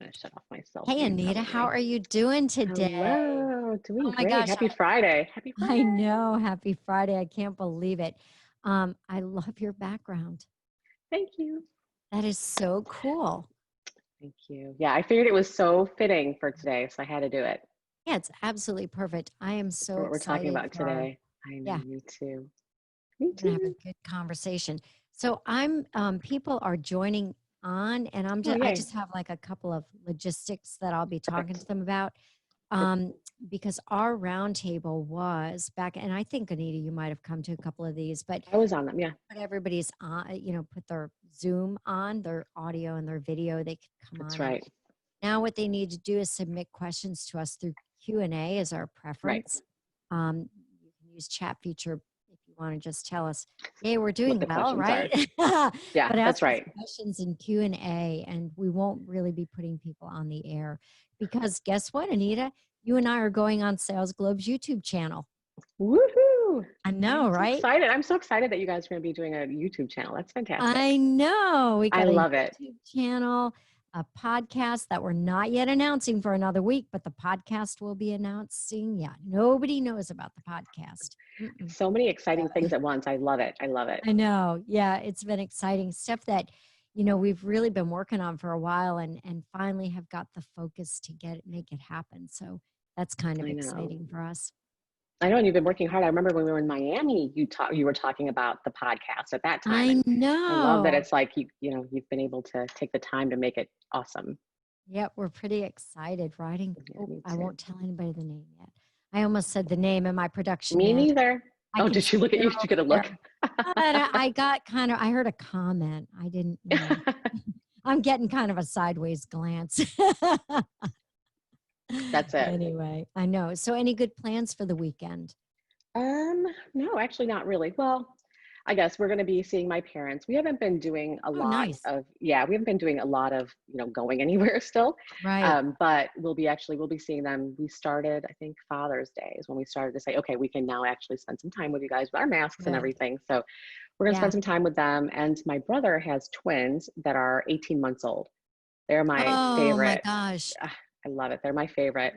I'm going to shut off my cell Hey, phone Anita, how probably. are you doing today? Hello, doing Oh my great. gosh, Happy Friday. Happy I Friday. know. Happy Friday. I can't believe it. I love your background. Thank you. That is so cool. Thank you. Yeah, I figured it was so fitting for today, so I had to do it Yeah, it's absolutely perfect. I am for so what we're talking excited about for our, today. I know, yeah, me too. Me we're gonna have a too. good conversation. So people are joining on, and Oh, I yay. just have like a couple of logistics that I'll be talking to Perfect. them about. Perfect. Um, because our roundtable was back, and I think Anita, you might have come to a couple of these, I was on them. Yeah, but everybody's on, put their Zoom on, their audio and their video. They could come that's on, and right. now what they need to do is submit questions to us through Q&A as our Right. preference. You can use chat feature if you want to just tell us, hey, we're What doing the well, questions right? are. Yeah, But that's ask us right. questions in Q&A, and we won't really be putting people on the air because guess what, Anita? You and I are going on Sales Globe's YouTube channel. Woohoo. I I know, am so right? excited. I'm so excited that you guys are going to be doing a YouTube channel. That's I fantastic. know. We I got a love it. YouTube channel, a podcast that we're not yet announcing for another week, but the podcast will be announcing. Yeah, nobody knows about the podcast. Mm-mm. So many exciting Yeah, things at once. I love it. I love it. I know. Yeah, it's been exciting stuff that we've really been working on for a while, and finally have got the focus to make it happen. So that's kind of I know. exciting for us. I know, and you've been working hard. I remember when we were in Miami, you were talking about the podcast at that time, I and I love that know. it's like you've been able to take the time to make it awesome. Yep, we're pretty excited writing. Yeah, Oh, me I too. won't tell anybody the name yet. I almost said the name, and my production Me manager, neither. I Oh, can did you look at see you? her Did you over get a there. look? But I got kind of, I heard a comment. I didn't, I'm getting kind of a sideways glance. That's it. Anyway, I know. So, any good plans for the weekend? No, actually not really. Well, I guess we're going to be seeing my parents. We haven't been doing a Oh, lot nice. of, yeah, we haven't been doing a lot of, going anywhere still. Right. But we'll be seeing them. We started, I think Father's Day is when we started to say, okay, we can now actually spend some time with you guys with our masks and Good. everything. So we're going to spend Yeah. some time with them. And my brother has twins that are 18 months old. They're my Oh my favorite. gosh. Ah, I love it. They're my favorite.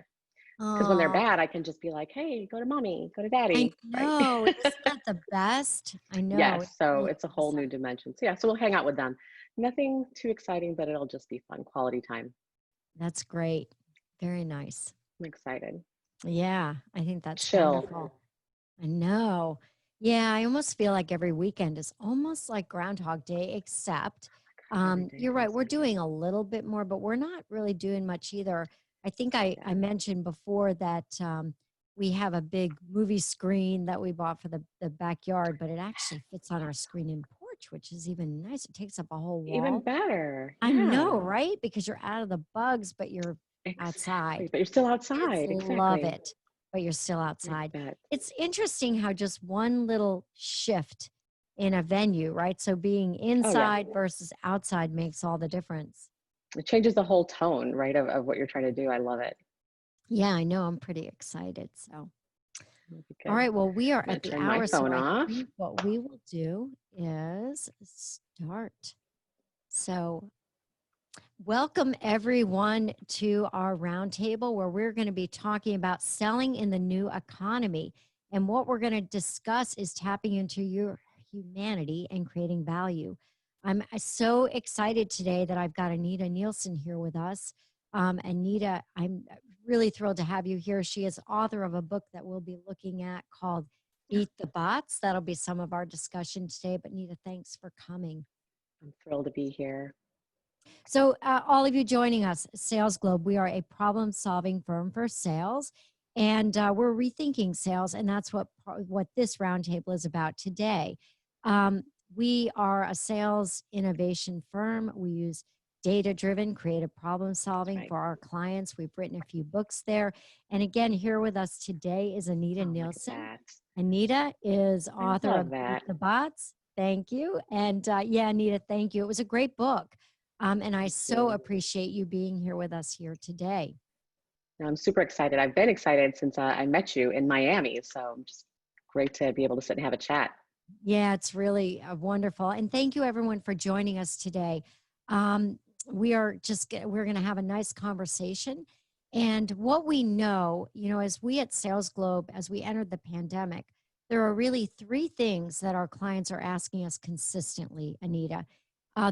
Because when they're Oh, bad, I can just be like, hey, go to mommy, go to I daddy, right? know. Isn't that the best? I know. It's Yes, so really it's a whole awesome. new dimension. So yeah, so we'll hang out with them. Nothing too exciting, but it'll just be fun, quality time. That's great. Very nice. I'm excited. Yeah, I think that's Chill. wonderful. I know. Yeah, I almost feel like every weekend is almost like Groundhog Day, except Every day you're right. feels We're like it. doing a little bit more, but we're not really doing much either. I think I Yeah. mentioned before that we have a big movie screen that we bought for the backyard, but it actually fits on our screen and porch, which is even nice. It takes up a whole Even wall. better. I know, Yeah. right? Because you're out of the bugs, but you're Exactly. outside. But you're still Kids outside. love Exactly. it, but you're still I outside. bet. It's interesting how just one little shift in a venue, right? So being Oh yeah. inside versus outside makes all the difference. It changes the whole tone, right, of what you're trying to do. I love it. Yeah, I know. I'm pretty excited. So, It'll be all good. right. Well, we are I'm gonna at the turn my hour. So phone I off. think what we will do is start. So, welcome everyone to our roundtable where we're going to be talking about selling in the new economy. And what we're going to discuss is tapping into your humanity and creating value. I'm so excited today that I've got Anita Nielsen here with us. Anita, I'm really thrilled to have you here. She is author of a book that we'll be looking at called Beat the Bots. That'll be some of our discussion today. But Anita, thanks for coming. I'm thrilled to be here. So, all of you joining us, Sales Globe, we are a problem solving firm for sales, and we're rethinking sales. And that's what this roundtable is about today. Um, we are a sales innovation firm. We use data driven creative problem That's solving right. for our clients. We've written a few books there. And again, here with us today is Anita Oh, look at Nielsen. that. Anita is I author love of Beat that. the Bots. Thank you. And yeah, Anita, thank you. It was a great book. And I Thank so you. appreciate you being here with us here today. I'm super excited. I've been excited since I met you in Miami. So just great to be able to sit and have a chat. Yeah, it's really wonderful. And thank you, everyone, for joining us today. Um, we're going to have a nice conversation. And what we know, as we at Sales Globe, as we entered the pandemic, there are really three things that our clients are asking us consistently, Anita.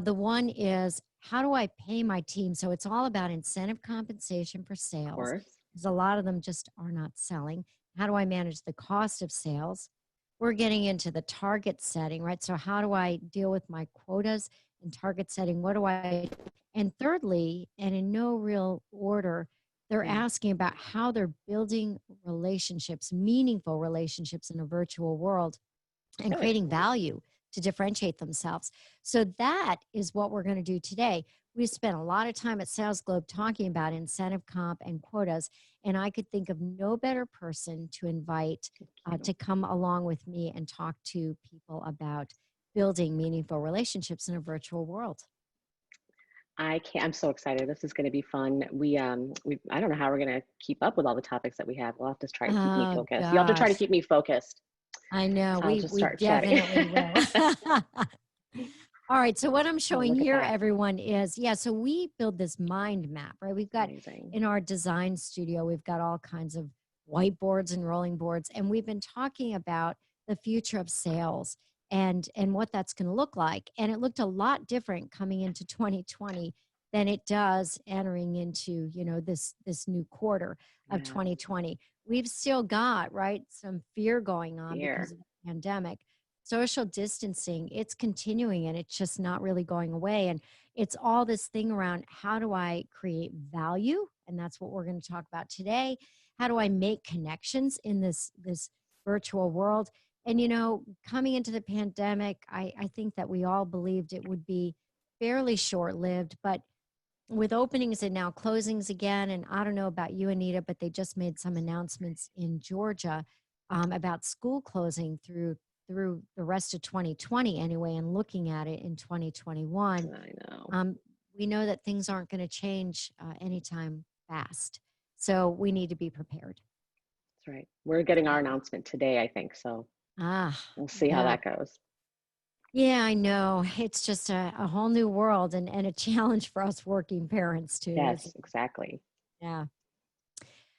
The one is, how do I pay my team? So it's all about incentive compensation for Of sales, course. because a lot of them just are not selling. How do I manage the cost of sales? We're getting into the target setting, right? So how do I deal with my quotas and target setting? What do I And thirdly, and in no real order, they're Yeah. asking about how they're building relationships, meaningful relationships in a virtual world, and Good. creating value to differentiate themselves. So that is what we're going to do today. We spent a lot of time at Sales Globe talking about incentive comp and quotas, and I could think of no better person to invite Thank you. to come along with me and talk to people about building meaningful relationships in a virtual world. I'm so excited. This is going to be fun. I don't know how we're going to keep up with all the topics that we have. We'll have to try to keep me Oh focused. You'll have to try to gosh, keep me focused. I know. So I'll just We start chatting. definitely will. All right. So what I'm Oh, showing look at here, that. everyone, is so we build this mind map, right? We've got Amazing. in our design studio, we've got all kinds of whiteboards and rolling boards, and we've been talking about the future of sales and what that's going to look like. And it looked a lot different coming into 2020 than it does entering into, this new quarter of Yes. 2020. We've still got, right, some fear going on because Fear. of the pandemic. Social distancing, it's continuing and it's just not really going away. And it's all this thing around, how do I create value? And that's what we're going to talk about today. How do I make connections in this virtual world? And coming into the pandemic, I think that we all believed it would be fairly short-lived, but with openings and now closings again, and I don't know about you, Anita, but they just made some announcements in Georgia about school closing through the rest of 2020 anyway, and looking at it in 2021. I know. um, we know that things aren't going to change anytime fast, so we need to be prepared. That's right. We're getting our Yeah. announcement today, I think. So Ah, we'll see how yeah. that goes. Yeah, I know. It's just a whole new world, and a challenge for us working parents too, Yes, isn't it? exactly. Yeah.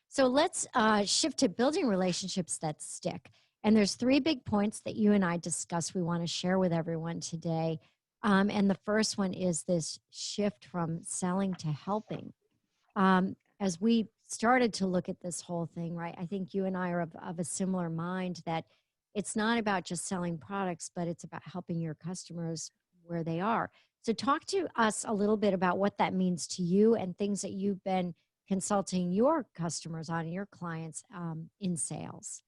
So let's shift to building relationships that stick. And there's three big points that you and I discussed we want to share with everyone today. And the first one is this shift from selling to helping. As we started to look at this whole thing, right, I think you and I are of a similar mind that it's not about just selling products, but it's about helping your customers where they are. So, talk to us a little bit about what that means to you and things that you've been consulting your customers on, your clients in sales.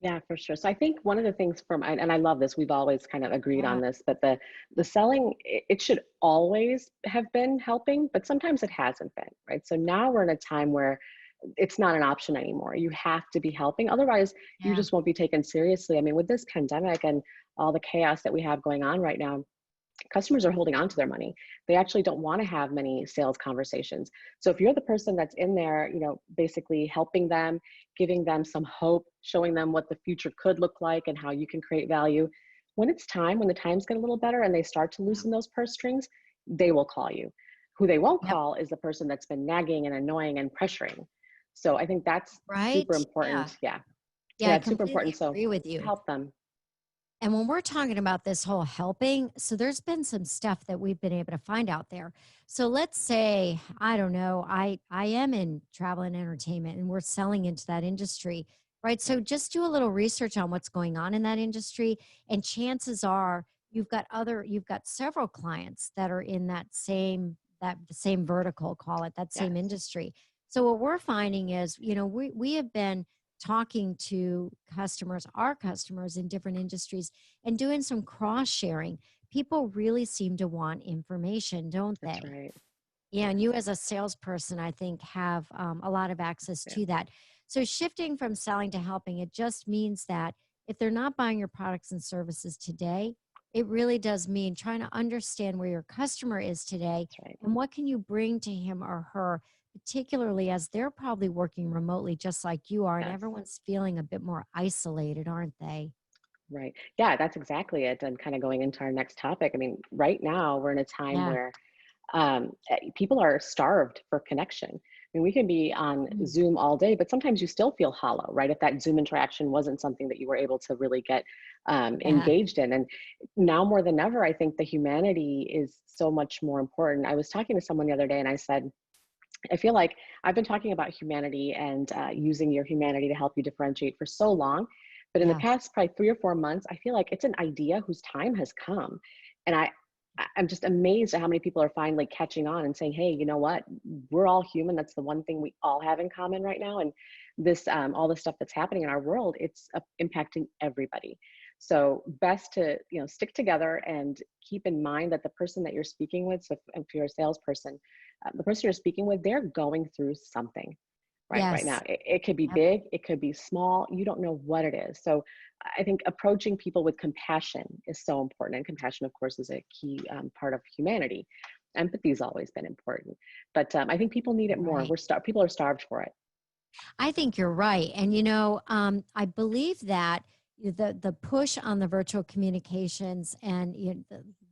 Yeah, for sure. So I think one of the things and I love this, we've always kind of agreed on Yeah. this, but the selling, it should always have been helping, but sometimes it hasn't been, right? So now we're in a time where it's not an option anymore. You have to be helping. Otherwise, you Yeah. just won't be taken seriously. I mean, with this pandemic and all the chaos that we have going on right now, customers are holding on to their money. They actually don't want to have many sales conversations. So if you're the person that's in there, basically helping them, giving them some hope, showing them what the future could look like and how you can create value, when the times get a little better and they start to Yep. loosen those purse strings, they will call you. Who they won't Yep. call is the person that's been nagging and annoying and pressuring. So I think that's super Right. Yeah. important. Yeah. Yeah. Yeah, I it's super completely important. So agree with you. help them. And when we're talking about this whole helping, so there's been some stuff that we've been able to find out there. So let's say, I don't know, I am in travel and entertainment and we're selling into that industry, right? So Right. just do a little research on what's going on in that industry, and chances are you've got several clients that are in that the same vertical, call it, that same Yes. industry. So what we're finding is, we have been talking to customers, our customers in different industries, and doing some cross sharing. People really seem to want information, don't That's they? right. Yeah, and you as a salesperson, I think, have a lot of access Yeah. to that. So shifting from selling to helping, it just means that if they're not buying your products and services today, it really does mean trying to understand where your customer is today That's right. and what can you bring to him or her, particularly as they're probably working remotely just like you are, and Yes. everyone's feeling a bit more isolated, aren't they? Right. Yeah, that's exactly it. And kind of going into our next topic. I mean, right now we're in a time Yeah. where People are starved for connection. I mean, we can be on Mm. Zoom all day, but sometimes you still feel hollow, right? If that Zoom interaction wasn't something that you were able to really get Yeah. engaged in. And now more than ever, I think the humanity is so much more important. I was talking to someone the other day and I said, I feel like I've been talking about humanity and using your humanity to help you differentiate for so long. But in the Yes. past, probably 3 or 4 months, I feel like it's an idea whose time has come. And I'm just amazed at how many people are finally catching on and saying, hey, you know what? We're all human. That's the one thing we all have in common right now. And this, all the stuff that's happening in our world, it's impacting everybody. So best to, stick together and keep in mind that the person that you're speaking with, so if you're a salesperson, the person you're speaking with, they're going through something right now. Yes. It could be Yep. big, it could be small, you don't know what it is. So I think approaching people with compassion is so important. And compassion, of course, is a key part of humanity. Empathy has always been important, but I think people need it more. Right. People are starved for it. I think you're right. And, I believe that the push on the virtual communications and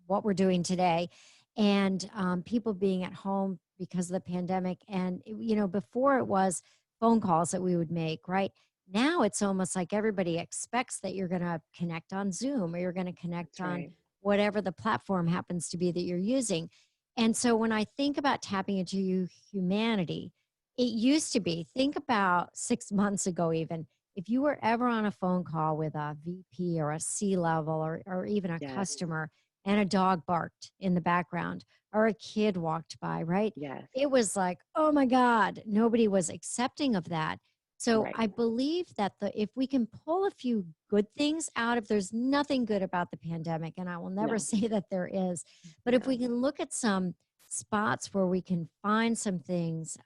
what we're doing today and people being at home because of the pandemic. And, before it was phone calls that we would make, right? Now it's almost like everybody expects that you're going to connect on Zoom or you're going to connect That's on right. whatever the platform happens to be that you're using. And so when I think about tapping into humanity, it used to be, think about 6 months ago even, if you were ever on a phone call with a VP or a C level or even a Yes. customer and a dog barked in the background or a kid walked by, right? Yes. It was like, oh my God, nobody was accepting of that. So Right. I believe that if we can pull a few good things out of, there's nothing good about the pandemic, and I will never No. say that there is, but if we No. can look at some spots where we can find some things,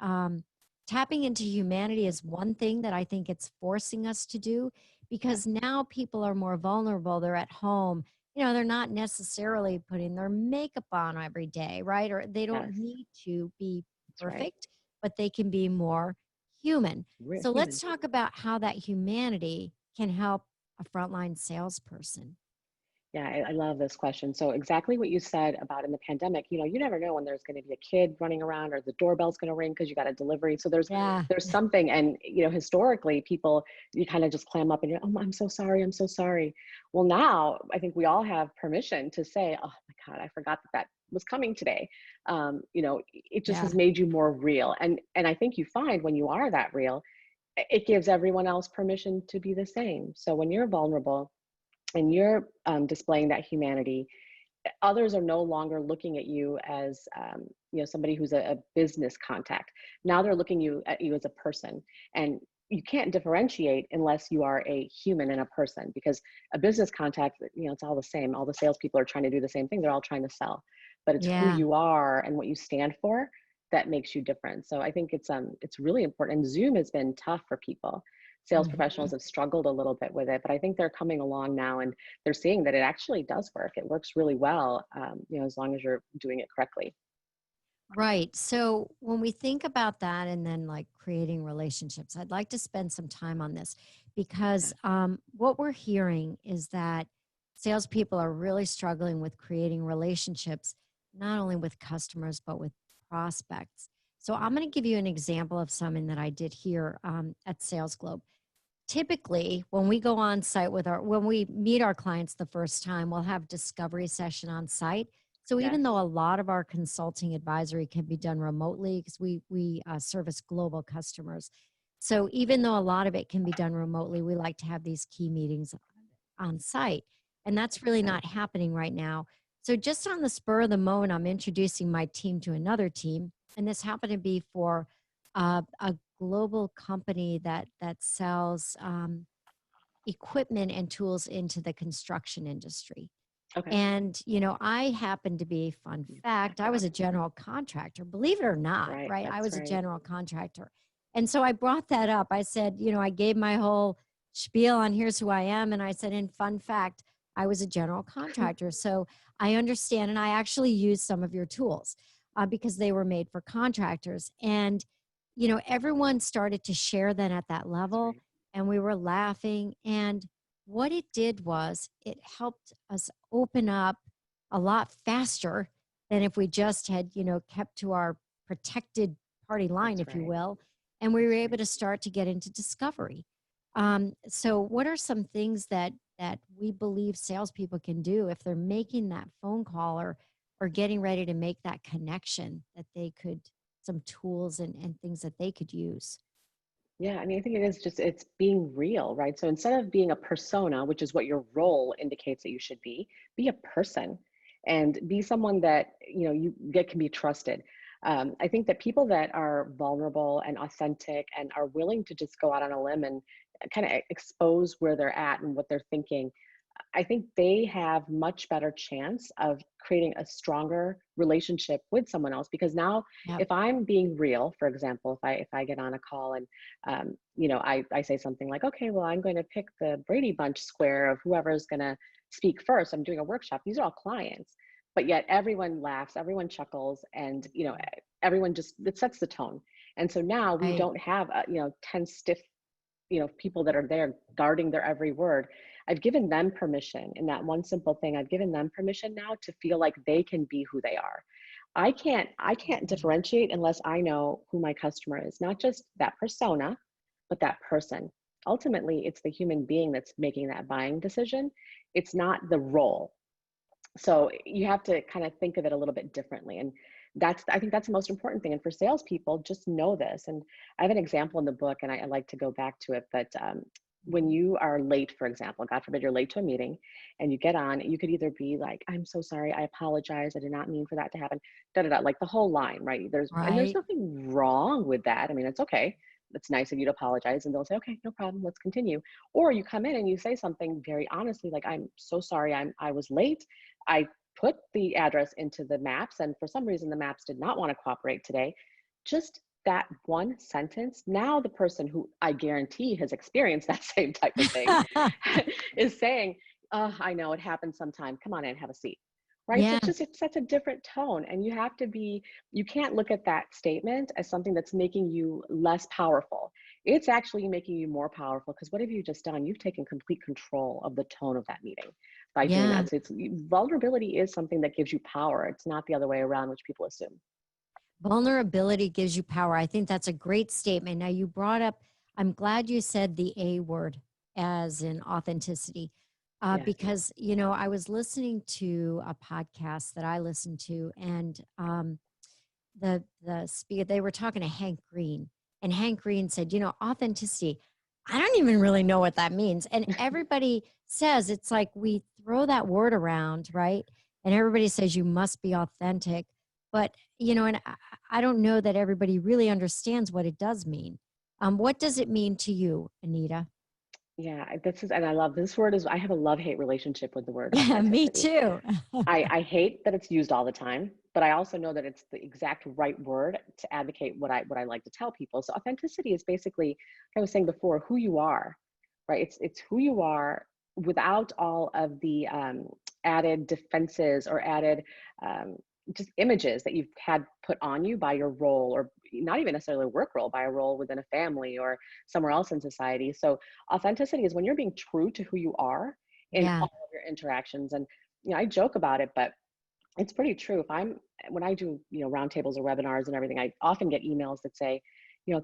tapping into humanity is one thing that I think it's forcing us to do Yes. because now people are more vulnerable. They're at home. They're not necessarily putting their makeup on every day, right? Or they don't Yes. need to be That's right. perfect, but they can be more human. We're So let's human. talk about how that humanity can help a frontline salesperson. Yeah, I love this question. So exactly what you said about in the pandemic, you never know when there's going to be a kid running around or the doorbell's going to ring because you got a delivery. So Yeah. there's something, and historically, people, you kind of just clam up and you're, oh, I'm so sorry, I'm so sorry. Well, now I think we all have permission to say, oh my God, I forgot that was coming today. It just Yeah. has made you more real, and I think you find when you are that real, it gives everyone else permission to be the same. So when you're vulnerable and you're displaying that humanity, others are no longer looking at you as somebody who's a business contact. Now they're looking at you as a person, and you can't differentiate unless you are a human and a person, because a business contact, it's all the same. All the salespeople are trying to do the same thing. They're all trying to sell, but it's who Yeah. you are and what you stand for that makes you different. So I think it's really important. And Zoom has been tough for people. Sales Mhm. professionals have struggled a little bit with it, but I think they're coming along now, and they're seeing that it actually does work. It works really well, as long as you're doing it correctly. Right. So when we think about that and then like creating relationships, I'd like to spend some time on this because Yeah. what we're hearing is that salespeople are really struggling with creating relationships, not only with customers, but with prospects. So I'm Yeah. going to give you an example of something that I did here at Sales Globe. Typically, when we go on site when we meet our clients the first time, we'll have discovery session on site. So even Yes. though a lot of our consulting advisory can be done remotely because we service global customers, so even though a lot of it can be done remotely, we like to have these key meetings on site, and that's really Yes. not happening right now. So just on the spur of the moment, I'm introducing my team to another team, and this happened to be for a global company that sells equipment and tools into the construction industry. Okay. And, I happen to be, fun fact, I was Background. a general contractor, believe it or not, Right. right? I That's was a right. general contractor. And so I brought that up. I said, I gave my whole spiel on here's who I am. And I said, in fun fact, I was a general contractor. So I understand. And I actually used some of your tools because they were made for contractors. And, everyone started to share then at that That's level. right. And we were laughing. And what it did was it helped us open up a lot faster than if we just had, kept to our protected party line, That's if you right. will, and we were That's able right. to start to get into discovery. So what are some things that we believe salespeople can do if they're making that phone call or getting ready to make that connection, that they could, some tools and things that they could use? Yeah, I mean, I think it is just it's being real, right? So instead of being a persona, which is what your role indicates that you should be a person and be someone that, you get can be trusted. I think that people that are vulnerable and authentic and are willing to just go out on a limb and kind of expose where they're at and what they're thinking, I think they have much better chance of creating a stronger relationship with someone else because now Yep. if I'm being real, for example, if I get on a call and I say something like, okay, well, I'm going to pick the Brady Bunch square of whoever's going to speak first. I'm doing a workshop. These are all clients, but yet everyone laughs, everyone chuckles, and everyone just it sets the tone. And so now we Right. don't have 10 stiff people that are there guarding their every word. I've given them permission in that one simple thing. I've given them permission now to feel like they can be who they are. I can't Mhm. differentiate unless I know who my customer is, not just that persona, but that person. Ultimately, it's the human being that's making that buying decision. It's not the role. So you have to kind of think of it a little bit differently. And I think that's the most important thing. And for salespeople, just know this. And I have an example in the book, and I like to go back to it. But when Mhm. you are late, for example, God forbid you're late to a meeting and you get on, you could either be like, I'm so sorry, I apologize, I did not mean for that to happen, da da da, like the whole line, right? There's Right. nothing wrong with that. I mean, it's okay. It's nice of you to apologize, and they'll say, okay, no problem, let's continue. Or you come in and you say something very honestly, like, I'm so sorry, I was late. I put the address into the maps, and for some reason, the maps did not want to cooperate today. Just that one sentence, now the person who I guarantee has experienced that same type of thing is saying, oh, I know it happens sometime. Come on in, have a seat. Right. So Yeah. it sets a different tone. And you can't look at that statement as something that's making you less powerful. It's actually making you more powerful because what have you just done? You've taken complete control of the tone of that meeting by doing Yeah. that. So vulnerability is something that gives you power. It's not the other way around, which people assume. Vulnerability gives you power. I think that's a great statement. Now, you brought up, I'm glad you said the A word, as in authenticity, Yeah. because, I was listening to a podcast that I listened to, and the speaker, they were talking to Hank Green, and Hank Green said, authenticity, I don't even really know what that means. And everybody says it's like we throw that word around, right? And everybody says you must be authentic. But, and I don't know that everybody really understands what it does mean. What does it mean to you, Anita? Yeah, and I love this word I have a love-hate relationship with the word Yeah, me authenticity. too. I hate that it's used all the time, but I also know that it's the exact right word to advocate what I like to tell people. So authenticity is basically, like I was saying before, who you are, right? It's who you are without all of the added defenses or added um, just images that you've had put on you by your role, or not even necessarily a work role, by a role within a family or somewhere else in society. So authenticity is when you're being true to who you are in Yeah. all of your interactions. And I joke about it, but it's pretty true. When I do, roundtables or webinars and everything, I often get emails that say,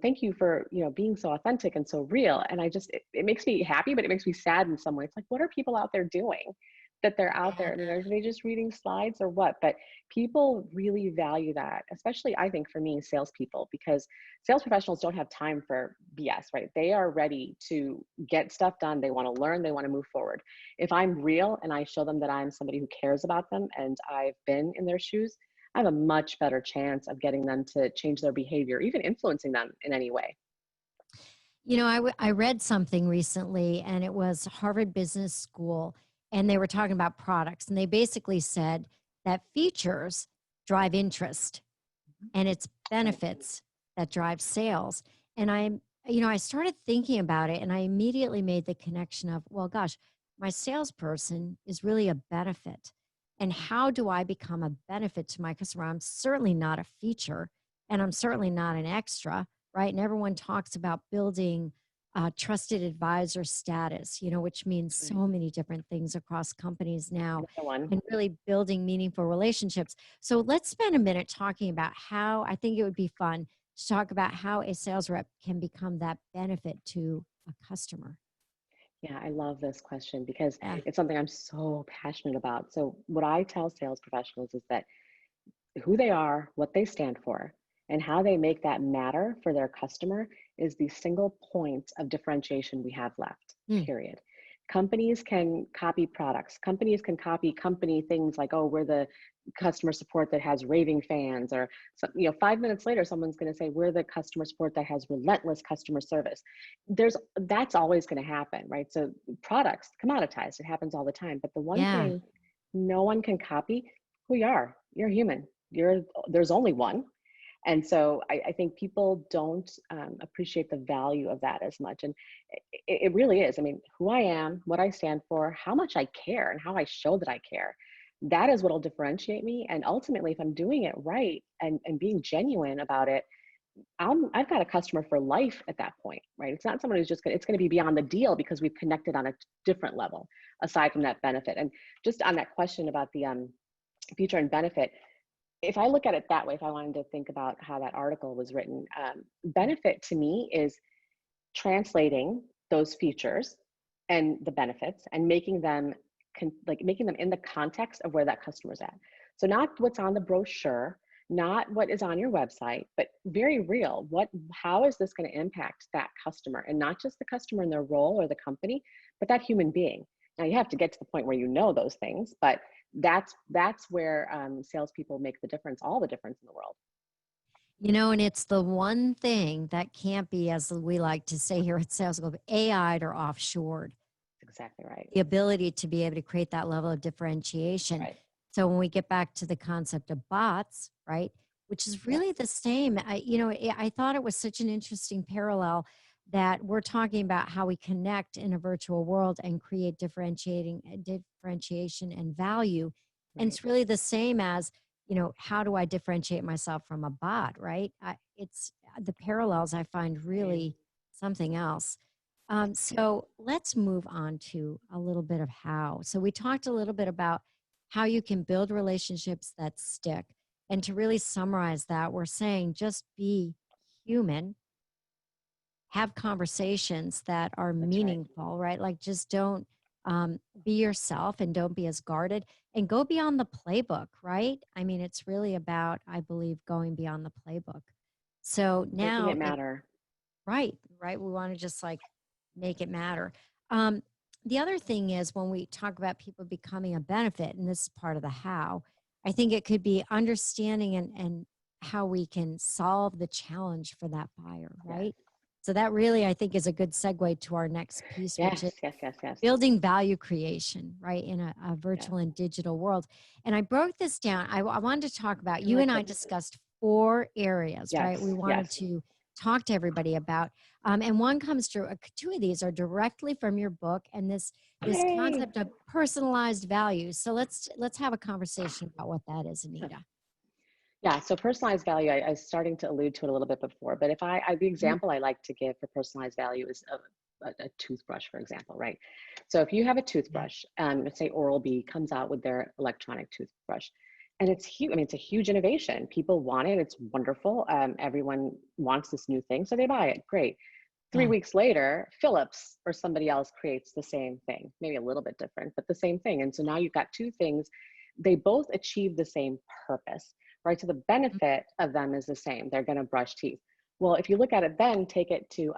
thank you for, being so authentic and so real. And it makes me happy, but it makes me sad in some ways. Like, what are people out there doing that they're out there? I mean, are they just reading slides or what? But people really value that, especially I think for me, salespeople, because sales professionals don't have time for BS, right? They are ready to get stuff done. They want to learn, they want to move forward. If I'm real and I show them that I'm somebody who cares about them and I've been in their shoes, I have a much better chance of getting them to change their behavior, even influencing them in any way. I read something recently, and it was Harvard Business School, and they were talking about products, and they basically said that features drive interest, and it's That's right. benefits that drive sales. And I started thinking about it, and I immediately made the connection of, well, gosh, my salesperson is really a benefit. And how do I become a benefit to my customer? I'm certainly not a feature, and I'm certainly not an extra, right? And everyone talks about building trusted advisor status, which means Right. so many different things across companies now, Another one. and really building meaningful relationships. So let's spend a minute talking about how I think it would be fun to talk about how a sales rep can become that benefit to a customer. Yeah, I love this question because Yeah. it's something I'm so passionate about. So, what I tell sales professionals is that who they are, what they stand for, and how they make that matter for their customer is the single point of differentiation we have left, Mm, period. Companies can copy products. Companies can copy company things like, oh, we're the customer support that has raving fans, or 5 minutes later, someone's going to say we're the customer support that has relentless customer service. That's always going to happen, right? So products commoditized, it happens all the time. But the one yeah. thing no one can copy, who you are. You're human. There's only one. And so I think people don't appreciate the value of that as much. And it really is. I mean, who I am, what I stand for, how much I care, and how I show that I care. That is what will differentiate me. And ultimately, if I'm doing it right and being genuine about it, I've got a customer for life at that point, right? It's not someone who's just it's going to be beyond the deal because we've connected on a different level aside from that benefit. And just on that question about the future and benefit, if I look at it that way, if I wanted to think about how that article was written, benefit to me is translating those features and the benefits and making them making them in the context of where that customer's at. So not what's on the brochure, not what is on your website, but very real. How is this going to impact that customer, and not just the customer and their role or the company, but that human being. Now you have to get to the point where you know those things, but that's where salespeople make the difference, all the difference in the world. And it's the one thing that can't be, as we like to say here at Sales Club, AI'd or offshored. Exactly right. The ability to be able to create that level of differentiation. Right. So when we get back to the concept of bots, right, which is Yep. really the same, I thought it was such an interesting parallel that we're talking about how we connect in a virtual world and create differentiation and value. And Right. it's really the same as, how do I differentiate myself from a bot, right? It's the parallels I find Same. really something else. So let's move on to a little bit of how. So we talked a little bit about how you can build relationships that stick. And to really summarize that, we're saying just be human, have conversations that are That's right. meaningful, right? Like just don't be yourself and don't be as guarded, and go beyond the playbook, right? I mean, it's really about, I believe, going beyond the playbook. So Making now it that matter. right, right. We want to just like make it matter. The other thing is when we talk about people becoming a benefit, and this is part of the how, I think it could be understanding and how we can solve the challenge for that buyer, Yes. right? So that really, I think, is a good segue to our next piece, which is Yes. Yes. Yes. Yes. building value creation, right, in a Yes. virtual and digital world. And I broke this down. I wanted to talk about, I you like and I this. discussed 4 areas, right? We Yes. wanted Yes. to talk to everybody about. And one comes through, 2 of these are directly from your book, and this Yay. concept of personalized values. So let's have a conversation about what that is, Yeah. Anita. Yeah. So personalized value, I was starting to allude to it a little bit before, but if the Mhm. example I like to give for personalized value is a toothbrush, for example, right? So if you have a Yeah. toothbrush, let's say Oral-B comes out with their electronic toothbrush, and it's huge. I mean, it's a huge innovation. People want it. It's wonderful. Everyone wants this new thing, so they buy it. Great. Three Yeah. weeks later, Philips or somebody else creates the same thing, maybe a little bit different, but the same thing. And so now you've got two things. They both achieve the same purpose, right? So the benefit of them is the same. They're going to brush teeth. Well, if you look at it, then take it to,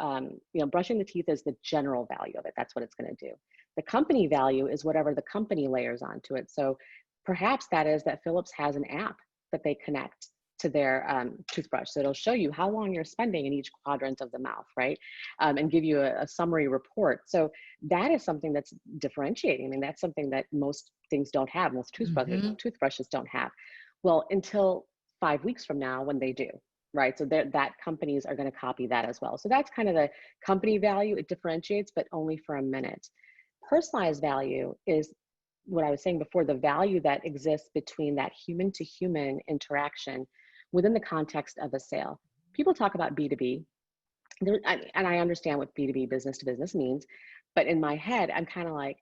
brushing the teeth is the general value of it. That's what it's going to do. The company value is whatever the company layers onto it. So perhaps that is that Philips has an app that they connect to their toothbrush. So it'll show you how long you're spending in each quadrant of the mouth, right? And give you a summary report. So that is something that's differentiating. I mean, that's something that most things don't have, most Hmm. toothbrushes don't have. Well, until 5 weeks from now when they do, right? So that companies are going to copy that as well. So that's kind of the company value. It differentiates, but only for a minute. Personalized value is what I was saying before, the value that exists between that human to human interaction within the context of a sale. People talk about B2B, and I understand what B2B, business to business means, but in my head, I'm kind of like,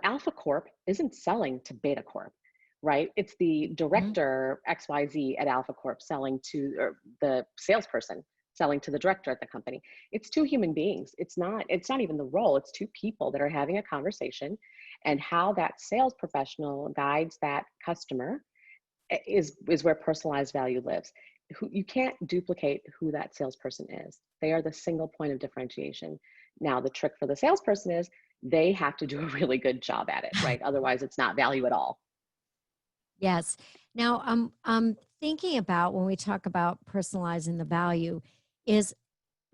Alpha Corp isn't selling to Beta Corp, right? It's the Mhm. director XYZ at Alpha Corp selling to, or the salesperson selling to the director at the company. It's two human beings. It's not even the role. It's two people that are having a conversation, and how that sales professional guides that customer is where personalized value lives. You can't duplicate who that salesperson is. They are the single point of differentiation. Now, the trick for the salesperson is they have to do a really good job at it, right? Otherwise, it's not value at all. Yes. Now, I'm thinking about when we talk about personalizing the value is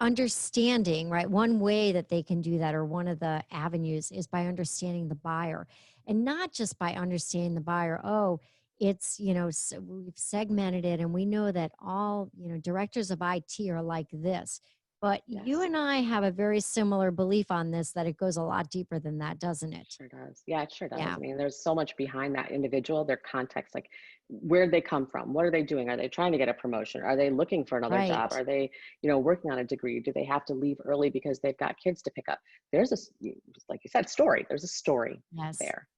understanding, right? One way that they can do that, or one of the avenues, is by understanding the buyer, and not just by understanding the buyer. Oh, it's, we've segmented it and we know that all, directors of IT are like this. But you Yes. and I have a very similar belief on this, that it goes a lot deeper than that, doesn't it? Sure does. Yeah, it sure does. Yeah. I mean, there's so much behind that individual, their context, like where'd they come from? What are they doing? Are they trying to get a promotion? Are they looking for another job? Right. Are they, working on a degree? Do they have to leave early because they've got kids to pick up? There's like you said, story. There's a story Yes. there.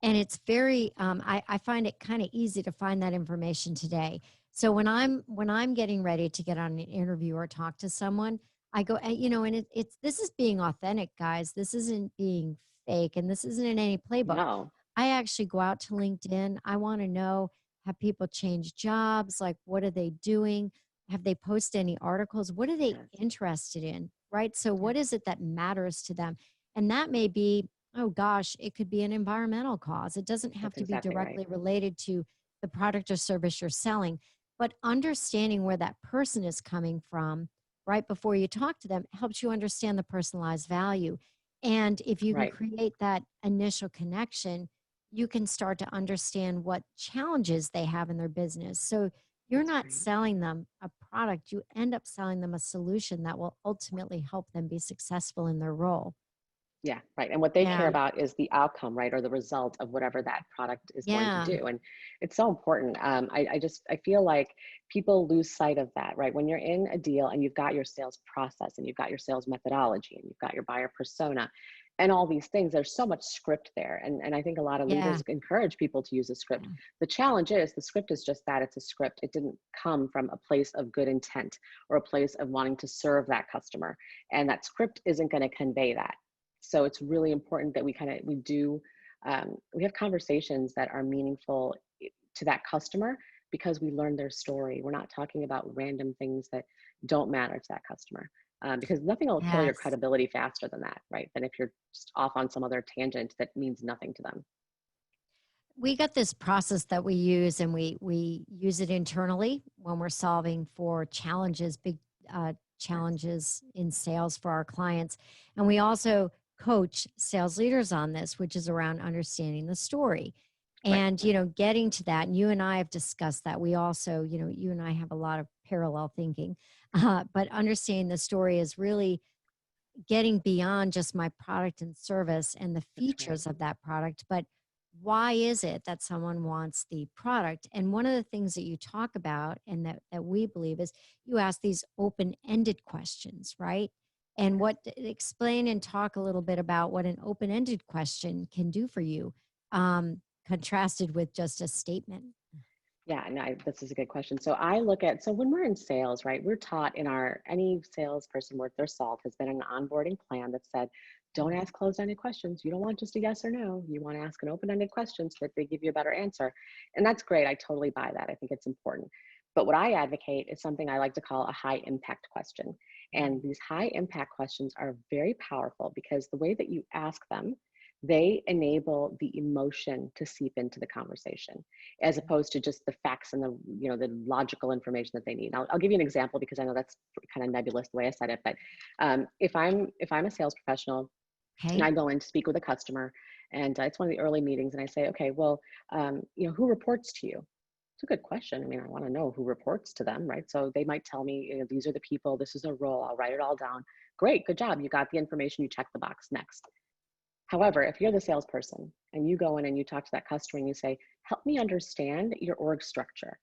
And it's very I find it kind of easy to find that information today. So when I'm getting ready to get on an interview or talk to someone, I go, and it's, this is being authentic, guys. This isn't being fake, and this isn't in any playbook. No. I actually go out to LinkedIn. I want to know, have people changed jobs? Like, what are they doing? Have they posted any articles? What are they Yes. interested in? Right. So, Yeah, what is it that matters to them? And that may be, oh gosh, it could be an environmental cause. It doesn't have that's to be exactly right. directly related to the product or service you're selling, but understanding where that person is coming from right before you talk to them helps you understand the personalized value. And if you can Right. create that initial connection, you can start to understand what challenges they have in their business. So you're That's not right. selling them a product, you end up selling them a solution that will ultimately help them be successful in their role. Yeah, right. And what they care Yeah. about is the outcome, right? Or the result of whatever that product is going to Yeah. do. And it's so important. I feel like people lose sight of that, right? When you're in a deal and you've got your sales process and you've got your sales methodology and you've got your buyer persona and all these things, there's so much script there. And I think a lot of Yeah. leaders encourage people to use a script. Yeah. The challenge is the script is just that, it's a script. It didn't come from a place of good intent or a place of wanting to serve that customer. And that script isn't going to convey that. So it's really important that we have conversations that are meaningful to that customer because we learn their story. We're not talking about random things that don't matter to that customer. Because nothing will kill your Yes. credibility faster than that, right? Than if you're just off on some other tangent that means nothing to them. We got this process that we use, and we use it internally when we're solving for challenges, big Yes, challenges in sales for our clients. And we also coach sales leaders on this, which is around understanding the story. right, And, right, getting to that. And you and I have discussed that. We also, you and I have a lot of parallel thinking. But understanding the story is really getting beyond just my product and service and the that's right. features of that product, but why is it that someone wants the product? And one of the things that you talk about, and that we believe, is you ask these open-ended questions, right? And Yes. explain and talk a little bit about what an open-ended question can do for you, contrasted with just a statement. Yeah, no, this is a good question. So when we're in sales, right, we're taught any salesperson worth their salt has been an onboarding plan that said, don't Mhm. ask closed-ended questions. You don't want just a yes or no. You want to ask an open-ended question so that they give you a better answer. And that's great. I totally buy that. I think it's important. But what I advocate is something I like to call a high impact question. And Mhm. these high impact questions are very powerful because the way that you ask them, they enable the emotion to seep into the conversation as opposed to just the facts and the logical information that they need. I'll give you an example because I know that's kind of nebulous the way I said it, but if I'm a sales professional and Okay. I go in to speak with a customer, and it's one of the early meetings, and I say, okay, well, who reports to you? It's a good question. I mean, I want to know who reports to them, right? So they might tell me, these are the people, this is a role. I'll write it all down. Great, good job. You got the information. You check the box. Next. However, if you're the salesperson and you go in and you talk to that customer and you say, help me understand your org structure.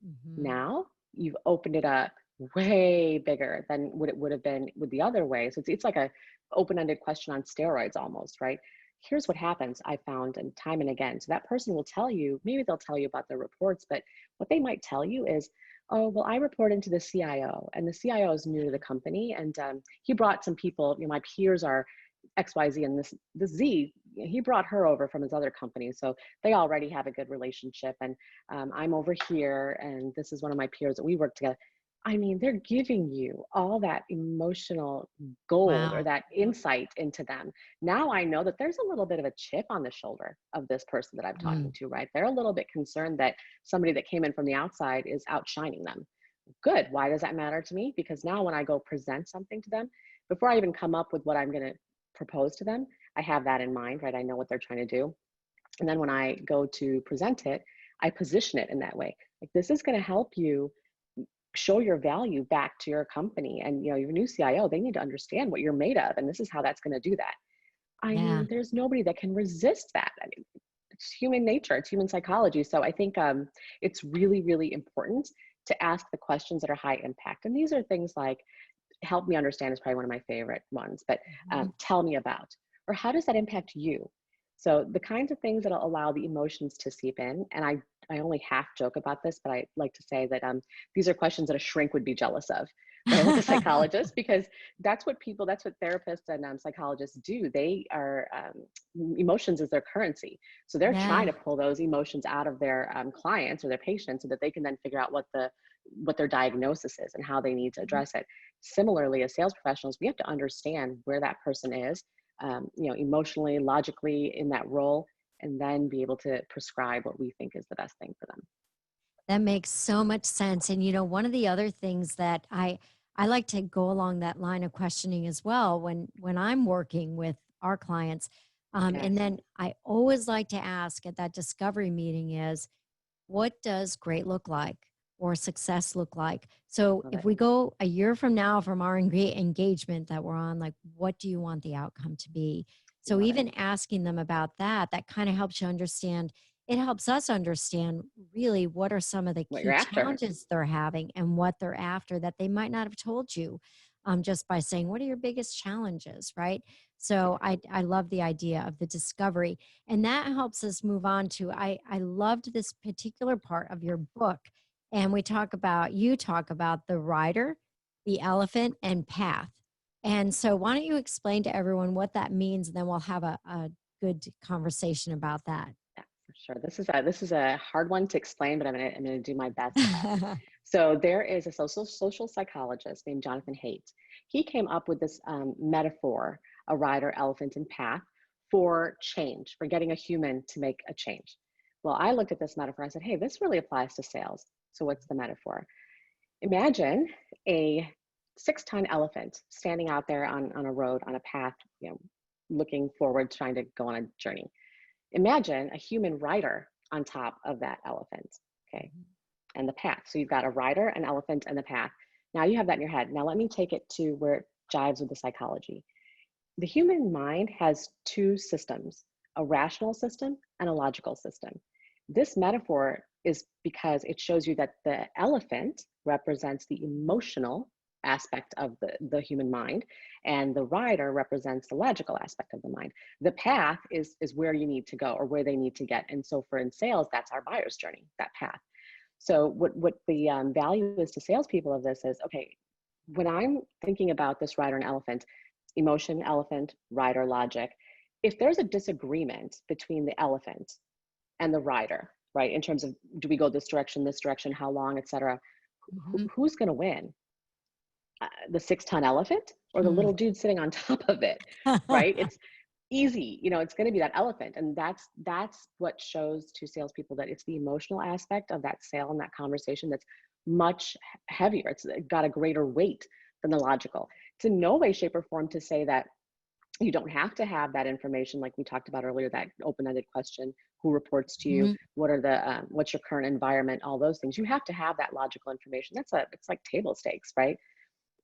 Hmm. Now you've opened it up. way bigger than what it would have been with the other way. So it's like a open-ended question on steroids almost, right? Here's what happens, I found, and time and again. So that person will tell you, maybe they'll tell you about their reports, but what they might tell you is, oh, well, I report into the CIO, and the CIO is new to the company, and he brought some people, my peers are XYZ, and this Z, he brought her over from his other company. So they already have a good relationship. And I'm over here, and this is one of my peers that we work together. I mean, they're giving you all that emotional gold or Wow. that insight into them. Now I know that there's a little bit of a chip on the shoulder of this person that I'm talking Mm, to, right? They're a little bit concerned that somebody that came in from the outside is outshining them. Good. Why does that matter to me? Because now when I go present something to them, before I even come up with what I'm going to propose to them, I have that in mind, right? I know what they're trying to do. And then when I go to present it, I position it in that way. Like, this is going to help you show your value back to your company. And your new CIO, they need to understand what you're made of, and this is how that's going to do that. I yeah. mean, there's nobody that can resist that. I mean, it's human nature, it's human psychology. So I think it's really, really important to ask the questions that are high impact. And these are things like, help me understand is probably one of my favorite ones, but Mhm. tell me about, or how does that impact you? So the kinds of things that'll allow the emotions to seep in. And I only half joke about this, but I like to say that these are questions that a shrink would be jealous of, right? Like a psychologist, because that's what therapists and psychologists do. They are, emotions is their currency. So they're trying Yeah. to pull those emotions out of their clients or their patients so that they can then figure out what their diagnosis is and how they need to Mhm. address it. Similarly, as sales professionals, we have to understand where that person is, emotionally, logically in that role, and then be able to prescribe what we think is the best thing for them. That makes so much sense. And one of the other things that I like to go along that line of questioning as well when I'm working with our clients. And Yes. then I always like to ask at that discovery meeting is, what does great look like or success look like? So Love if it. we go a year from now from our engagement that we're on, like, what do you want the outcome to be? So Love it. even asking them about that kind of helps you understand. It helps us understand really what are some of the What you're key after. challenges they're having and what they're after that they might not have told you, just by saying, what are your biggest challenges, right? So Yeah. I love the idea of the discovery, and that helps us move on to I loved this particular part of your book, and you talk about the rider, the elephant, and path. And so why don't you explain to everyone what that means, and then we'll have a good conversation about that. Yeah, for sure. This is a hard one to explain, but I'm gonna do my best. So there is a social psychologist named Jonathan Haidt. He came up with this metaphor, a rider, elephant, and path, for change, for getting a human to make a change. Well, I looked at this metaphor. I said, hey, this really applies to sales. So what's the metaphor? Imagine a 6-ton elephant standing out there on a road, on a path, looking forward, trying to go on a journey. Imagine a human rider on top of that elephant, okay, and the path. So you've got a rider, an elephant, and the path. Now you have that in your head. Now let me take it to where it jives with the psychology. The human mind has two systems, a rational system and a logical system. This metaphor is because it shows you that the elephant represents the emotional aspect of the human mind, and the rider represents the logical aspect of the mind. The path is where you need to go or where they need to get. And so for in sales, that's our buyer's journey, that path. So what the value is to salespeople of this is, okay, when I'm thinking about this rider and elephant, emotion, elephant, rider, logic, if there's a disagreement between the elephant and the rider, right, in terms of do we go this direction, how long, etc., Mhm. who's going to win? The 6-ton elephant or the little Mm. dude sitting on top of it, right? It's easy, it's going to be that elephant. And that's what shows to salespeople that it's the emotional aspect of that sale and that conversation that's much heavier. It's got a greater weight than the logical. It's in no way, shape, or form to say that you don't have to have that information, like we talked about earlier, that open-ended question: who reports to you, Mhm. what's your current environment, all those things. You have to have that logical information. It's like table stakes, right?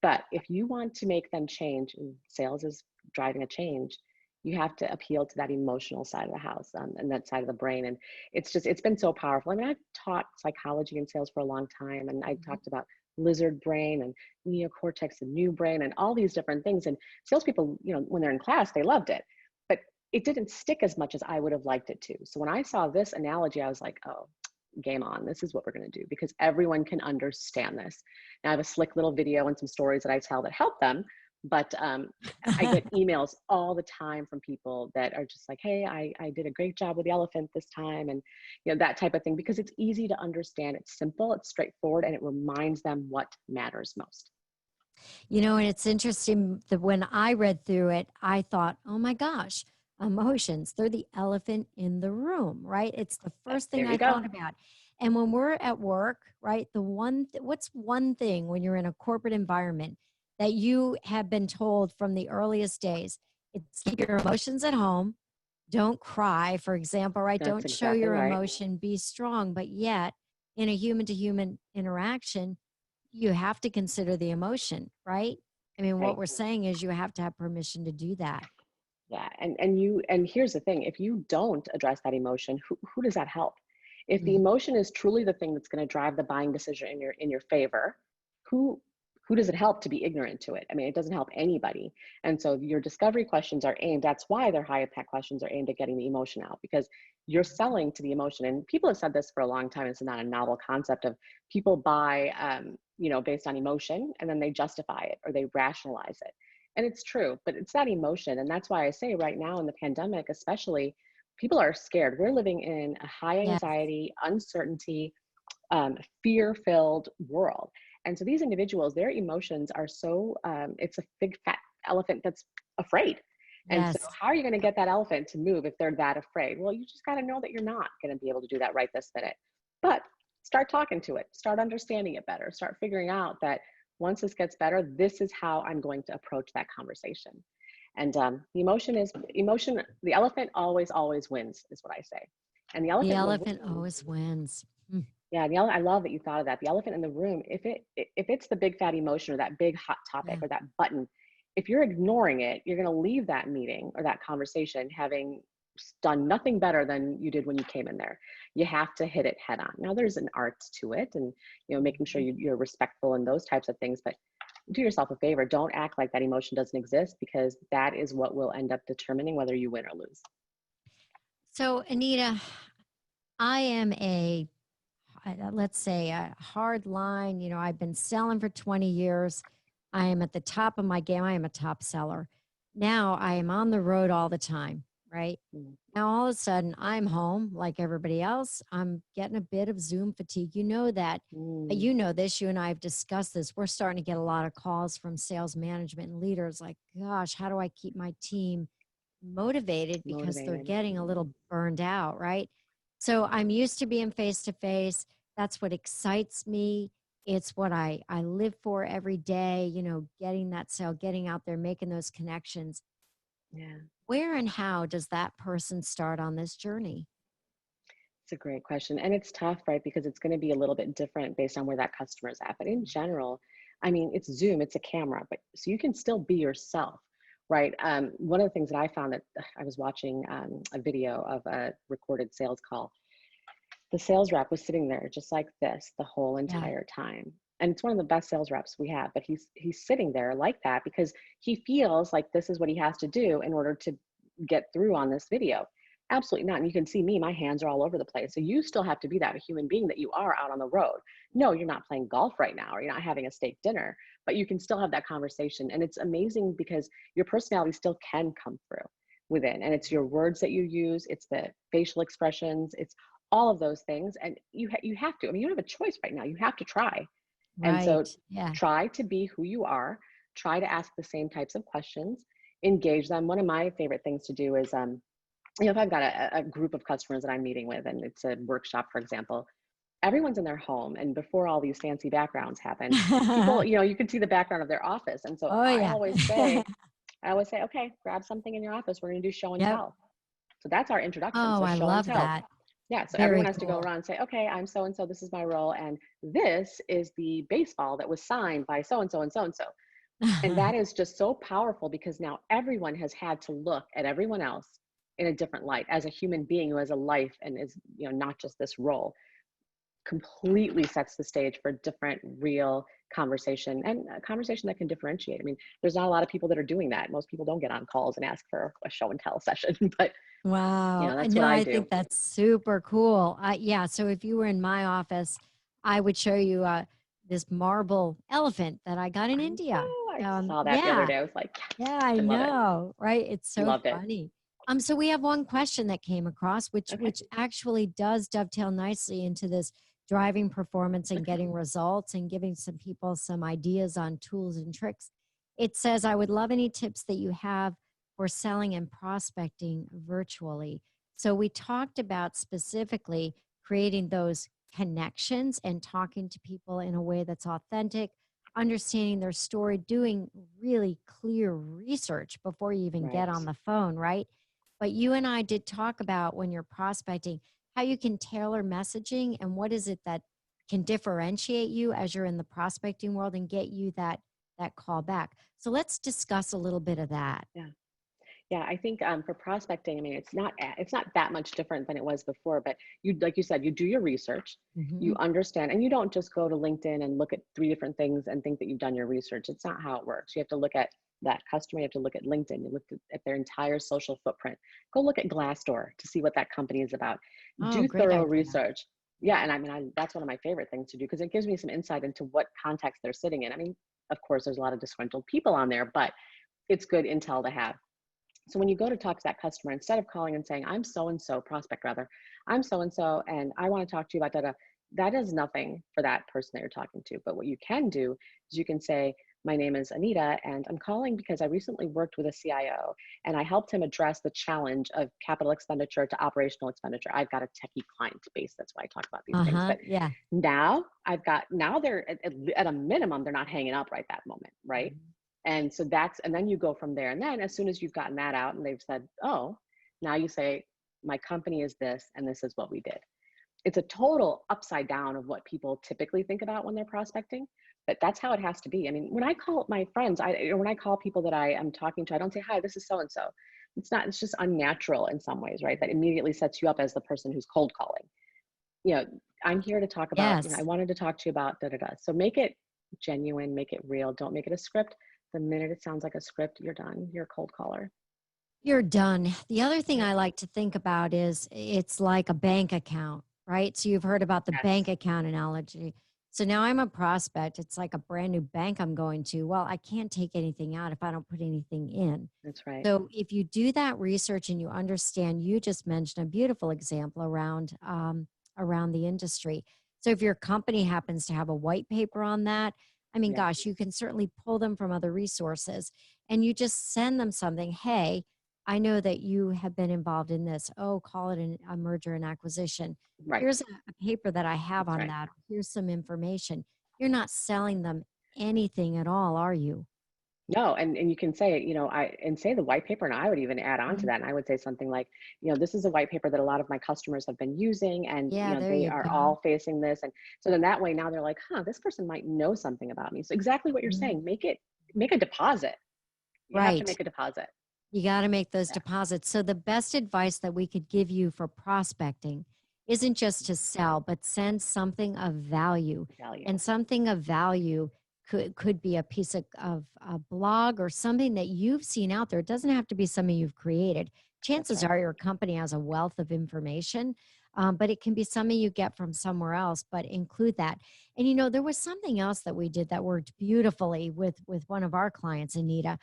But if you want to make them change, and sales is driving a change, you have to appeal to that emotional side of the house, and that side of the brain. And it's been so powerful. I mean, I've taught psychology and sales for a long time, and I Mhm. talked about lizard brain and neocortex and new brain and all these different things. And salespeople, when they're in class, they loved it, but it didn't stick as much as I would have liked it to. So when I saw this analogy, I was like, oh, game on. This is what we're going to do, because everyone can understand this. Now I have a slick little video and some stories that I tell that help them. But I get emails all the time from people that are just like, hey, I did a great job with the elephant this time. And that type of thing, because it's easy to understand. It's simple, it's straightforward, and it reminds them what matters most. And it's interesting that when I read through it, I thought, oh my gosh, emotions, they're the elephant in the room, right? It's the first thing There you I go. thought about. And when we're at work, right, what's one thing when you're in a corporate environment that you have been told from the earliest days? It's keep your emotions at home. Don't cry, for example, right? That's Don't show exactly your right. emotion, be strong. But yet, in a human to human interaction, you have to consider the emotion, right? I mean, what Right. we're saying is you have to have permission to do that. Yeah. And here's the thing, if you don't address that emotion, who does that help? If the Mhm. emotion is truly the thing that's going to drive the buying decision in your favor, who who does it help to be ignorant to it? I mean, it doesn't help anybody. And so your discovery questions are aimed, that's why their high impact questions are aimed at getting the emotion out, because you're selling to the emotion. And people have said this for a long time. It's not a novel concept of people buy, based on emotion, and then they justify it or they rationalize it. And it's true, but it's that emotion. And that's why I say right now in the pandemic, especially, people are scared. We're living in a high Yes. anxiety, uncertainty, fear-filled world. And so these individuals, their emotions are so, it's a big fat elephant that's afraid. And so Yes. how are you going to get that elephant to move if they're that afraid? Well, you just got to know that you're not going to be able to do that right this minute. But start talking to it, start understanding it better, start figuring out that once this gets better, this is how I'm going to approach that conversation. And the emotion, the elephant always wins, is what I say. And the The elephant in the elephant room, always wins. Mm. yeah, I love that you thought of that. The elephant in the room, if it's the big fat emotion or that big hot topic Yeah. or that button, if you're ignoring it, you're going to leave that meeting or that conversation having done nothing better than you did when you came in there. You have to hit it head on. Now there's an art to it, and making sure you're respectful and those types of things, but do yourself a favor. Don't act like that emotion doesn't exist, because that is what will end up determining whether you win or lose. So, Anita, I am let's say a hard line. I've been selling for 20 years. I am at the top of my game. I am a top seller. Now I am on the road all the time, right? Mm. Now all of a sudden I'm home like everybody else. I'm getting a bit of Zoom fatigue. You know that. Mm. You know this. You and I have discussed this. We're starting to get a lot of calls from sales management and leaders like, gosh, how do I keep my team motivated because they're Motivated. getting a little burned out, right? So I'm used to being face to face. That's what excites me. It's what I live for every day, getting that sale, getting out there, making those connections. Yeah. Where and how does that person start on this journey? It's a great question. And it's tough, right? Because it's going to be a little bit different based on where that customer is at. But in general, I mean, it's Zoom, it's a camera, but so you can still be yourself, right? One of the things that I found, that I was watching a video of a recorded sales call. The sales rep was sitting there just like this the whole Yeah. entire time. And it's one of the best sales reps we have, but he's sitting there like that because he feels like this is what he has to do in order to get through on this video. Absolutely not. And you can see me, my hands are all over the place. So you still have to be that human being that you are out on the road. No, you're not playing golf right now, or you're not having a steak dinner, but you can still have that conversation. And it's amazing because your personality still can come through within. And it's your words that you use, it's the facial expressions, it's all of those things. And you have to, I mean, you don't have a choice right now. You have to try. And so Right. Yeah. try to be who you are, try to ask the same types of questions, engage them. One of my favorite things to do is, if I've got a group of customers that I'm meeting with and it's a workshop, for example, everyone's in their home. And before all these fancy backgrounds happen, people, you can see the background of their office. And so Oh, yeah. I always say, okay, grab something in your office. We're going to do show and Yep. tell. So that's our introduction. Oh, So I show and love tell. that. Yeah, so everyone Very has to go cool. around and say, okay, I'm so and so, this is my role, and this is the baseball that was signed by so and so and so and so. And that is just so powerful because now everyone has had to look at everyone else in a different light as a human being who has a life and is, not just this role. completely sets the stage for different real conversation, and a conversation that can differentiate. I mean, there's not a lot of people that are doing that. Most people don't get on calls and ask for a show and tell session, but Wow. that's what No, I I do. think that's super cool. Yeah. So if you were in my office, I would show you this marble elephant that I got in I India. know. I saw that the other Yeah. day. I was like, Yeah, yes, I I love it. know, right? It's so Loved it. funny. So we have one question that came across, which Okay. which actually does dovetail nicely into this driving performance and Okay. getting results and giving some people some ideas on tools and tricks. It says, I would love any tips that you have for selling and prospecting virtually. So we talked about specifically creating those connections and talking to people in a way that's authentic, understanding their story, doing really clear research before you even get on Right. the phone, right? But you and I did talk about when you're prospecting, how you can tailor messaging and what is it that can differentiate you as you're in the prospecting world and get you that call back. So let's discuss a little bit of that. Yeah. Yeah, I think for prospecting, I mean, it's not that much different than it was before. But you, like you said, you do your research, you Hmm. understand, and you don't just go to LinkedIn and look at three different things and think that you've done your research. It's not how it works. You have to look at that customer. You have to look at LinkedIn. You look at their entire social footprint. Go look at Glassdoor to see what that company is about. Oh, Do great thorough idea. research. Yeah, and I mean, that's one of my favorite things to do because it gives me some insight into what context they're sitting in. I mean, of course, there's a lot of disgruntled people on there, but it's good intel to have. So when you go to talk to that customer, instead of calling and saying, I'm so and so, prospect rather, I'm so and I want to talk to you about that, that does nothing for that person that you're talking to. But what you can do is you can say, my name is Anita, and I'm calling because I recently worked with a CIO and I helped him address the challenge of capital expenditure to operational expenditure. I've got a techie client base. That's why I talk about these things. Uh-huh. But Yeah. now they're at a minimum, they're not hanging up right that moment, right? Mhm. And then you go from there. And then as soon as you've gotten that out and they've said, oh, now you say, my company is this, and this is what we did. It's a total upside down of what people typically think about when they're prospecting, but that's how it has to be. I mean, when I call my friends, when I call people that I am talking to, I don't say, hi, this is so-and-so. It's just unnatural in some ways, right? That immediately sets you up as the person who's cold calling. You know, I'm here to talk about, I Yes. wanted to talk to you about da da da. So make it genuine, make it real. Don't make it a script. The minute it sounds like a script, you're done. You're a cold caller. You're done. The other thing Yep. I like to think about is it's like a bank account, right? So you've heard about the bank Yes, account analogy. So now I'm a prospect. It's like a brand new bank I'm going to. Well, I can't take anything out if I don't put anything in. that's right. So if you do that research and you understand, you just mentioned a beautiful example around the industry. So if your company happens to have a white paper on that, I mean, Yeah, gosh, you can certainly pull them from other resources and you just send them something. Hey, I know that you have been involved in this. Oh, call it a merger and acquisition. right. Here's a paper that I have That's on right. that. Here's some information. You're not selling them anything at all, are you? No, and you can say, say the white paper, and I would even add on to Mhm. that. And I would say something like, this is a white paper that a lot of my customers have been using, and Yeah, there they you are go. all facing this. And so then that way now they're like, huh, this person might know something about me. So exactly what you're Mhm. saying, make a deposit. You have to Right. make a deposit. You got to make those Yeah. deposits. So, the best advice that we could give you for prospecting isn't just to sell, but send something of value. Value. And something of value could be a piece of a blog or something that you've seen out there. It doesn't have to be something you've created. That's Chances right. are your company has a wealth of information, but it can be something you get from somewhere else. But include that. And there was something else that we did that worked beautifully with one of our clients, Anita.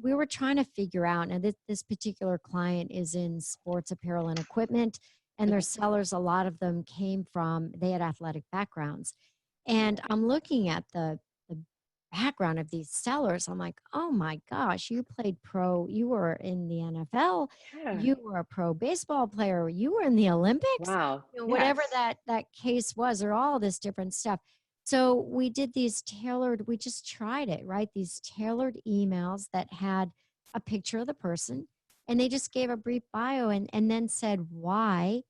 We were trying to figure out, and this particular client is in sports apparel and equipment, and their Okay. sellers, a lot of them they had athletic backgrounds. And Okay. I'm looking at the background of these sellers. I'm like, oh my gosh, you played pro, you were in the NFL, Yeah. you were a pro baseball player, you were in the Olympics, Wow. whatever Yes. that case was, or all this different stuff. So we did these tailored, we just tried it, right? These tailored emails that had a picture of the person and they just gave a brief bio and then said why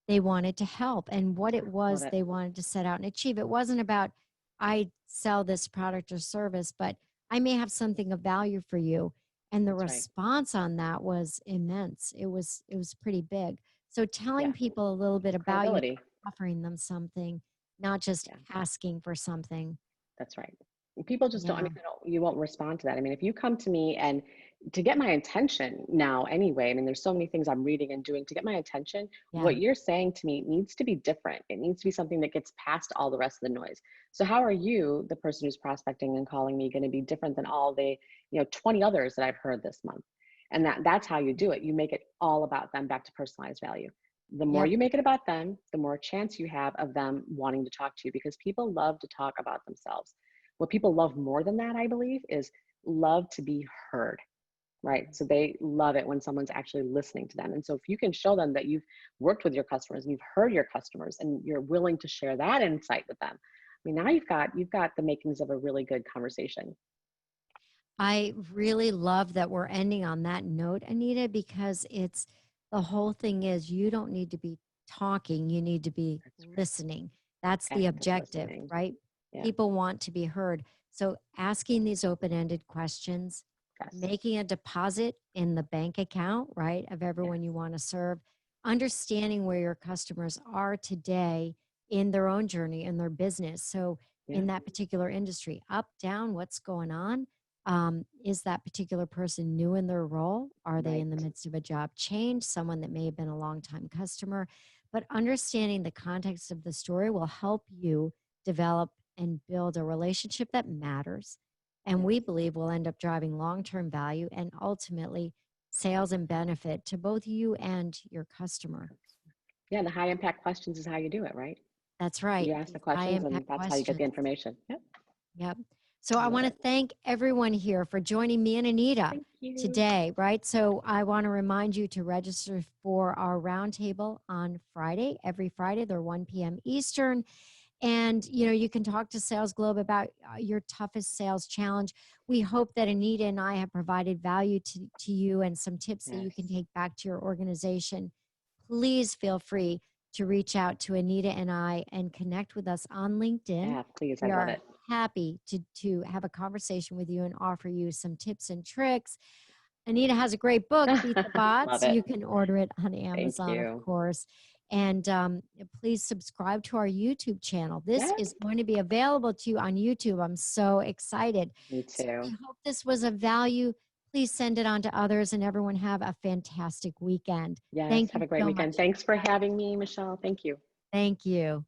they wanted to help and what it Love was it. they wanted to set out and achieve. It wasn't about, I sell this product or service, but I may have something of value for you. And the That's right. response on that was immense. It was pretty big. So telling Yeah. people a little bit about you, Credibility. offering them something, not just Yeah. asking for something. That's right. And people just don't, I Yeah. mean, you won't respond to that. I mean, if you come to me and to get my attention now anyway, I mean, there's so many things I'm reading and doing to get my attention. Yeah. What you're saying to me needs to be different. It needs to be something that gets past all the rest of the noise. So how are you, the person who's prospecting and calling me, going to be different than all the, 20 others that I've heard this month? And that's how you do it. You make it all about them, back to personalized value. The more Yep. you make it about them, the more chance you have of them wanting to talk to you, because people love to talk about themselves. What people love more than that, I believe, is love to be heard, right? So they love it when someone's actually listening to them. And so if you can show them that you've worked with your customers and you've heard your customers and you're willing to share that insight with them, I mean, now you've got the makings of a really good conversation. I really love that we're ending on that note, Anita, because it's the whole thing is you don't need to be talking, you need to be That's right. listening. That's the Active objective, listening. right? Yeah. People want to be heard. So asking these open ended questions, Yes. making a deposit in the bank account, right, of Yes. everyone you want to serve, understanding where your customers are today in their own journey in their business. So, Yeah. in that particular industry, up, down, what's going on? Is that particular person new in their role? Are they in the Right. midst of a job change? Someone that may have been a long time customer? But understanding the context of the story will help you develop and build a relationship that matters. And Yes. we believe will end up driving long term value and ultimately sales and benefit to both you and your customer. Yeah. The high impact questions is how you do it, right? That's right. You ask the These high questions and impact that's how you get the questions. information. Yep. Yep. So I I love want to it. thank everyone here for joining me and Anita Thank you. today, right? So I want to remind you to register for our roundtable on Friday. Every Friday, they're 1 p.m. Eastern. And you can talk to Sales Globe about your toughest sales challenge. We hope that Anita and I have provided value to you and some tips that you can Yes. take back to your organization. Please feel free to reach out to Anita and I and connect with us on LinkedIn. Yeah, please. I We love are it. happy to have a conversation with you and offer you some tips and tricks. Anita has a great book, Beat the Love Bots. it. You can order it on Thank Amazon, of you. course. And please subscribe to our YouTube channel. This Yeah, is going to be available to you on YouTube. I'm so excited. me So we too. hope this was of value. Please send it on to others and everyone have a fantastic weekend. Yes. Thank Have you a great so weekend. much. Thanks for having me, Michelle. Thank you. Thank you.